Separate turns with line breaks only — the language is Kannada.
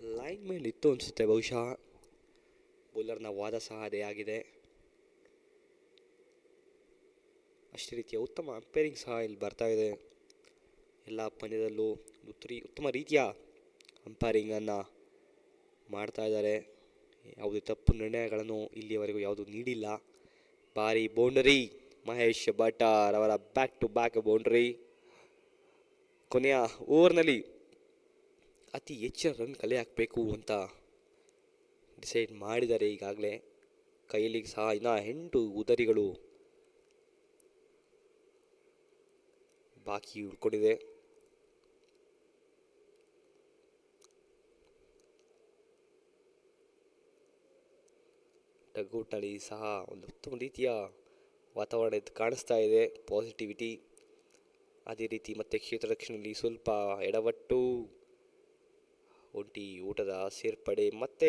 ಲೈನ್ ಮೇಲೆ ಇತ್ತು ಅನಿಸುತ್ತೆ ಬಹುಶಃ. ಬೌಲರ್ನ ವಾದ ಸಹ ಅದೇ ಆಗಿದೆ. ಅಷ್ಟೇ ರೀತಿಯ ಉತ್ತಮ ಅಂಪೈರಿಂಗ್ ಸಹ ಇಲ್ಲಿ ಬರ್ತಾ ಇದೆ. ಎಲ್ಲ ಪಂದ್ಯದಲ್ಲೂ ಉತ್ತಮ ರೀತಿಯ ಅಂಪೈರಿಂಗನ್ನು ಮಾಡ್ತಾ ಇದ್ದಾರೆ. ಯಾವುದೇ ತಪ್ಪು ನಿರ್ಣಯಗಳನ್ನು ಇಲ್ಲಿಯವರೆಗೂ ಯಾವುದೂ ನೀಡಿಲ್ಲ. ಭಾರಿ ಬೌಂಡರಿ ಮಹೇಶ್ ಭಟ್ಟಾರ್ ಅವರ ಬ್ಯಾಕ್ ಟು ಬ್ಯಾಕ್ ಬೌಂಡರಿ. ಕೊನೆಯ ಓವರ್ನಲ್ಲಿ ಅತಿ ಹೆಚ್ಚಿನ ರನ್ ಕಲೆ ಹಾಕಬೇಕು ಅಂತ ಡಿಸೈಡ್ ಮಾಡಿದ್ದಾರೆ. ಈಗಾಗಲೇ ಕೈಯಲ್ಲಿ ಸಹ ಇನ್ನು 8 ಉದರಿಗಳು ಬಾಕಿ ಉಳ್ಕೊಂಡಿದೆ. ಟಗ್ಔಟ್ನಲ್ಲಿ ಸಹ ಒಂದು ಉತ್ತಮ ರೀತಿಯ ವಾತಾವರಣ ಕಾಣಿಸ್ತಾ ಇದೆ, ಪಾಸಿಟಿವಿಟಿ. ಅದೇ ರೀತಿ ಮತ್ತೆ ಕ್ಷೇತ್ರ ರಕ್ಷಣೆಯಲ್ಲಿ ಸ್ವಲ್ಪ ಎಡವಟ್ಟು, ಒಂಟಿ ಊಟದ ಸೇರ್ಪಡೆ ಮತ್ತೆ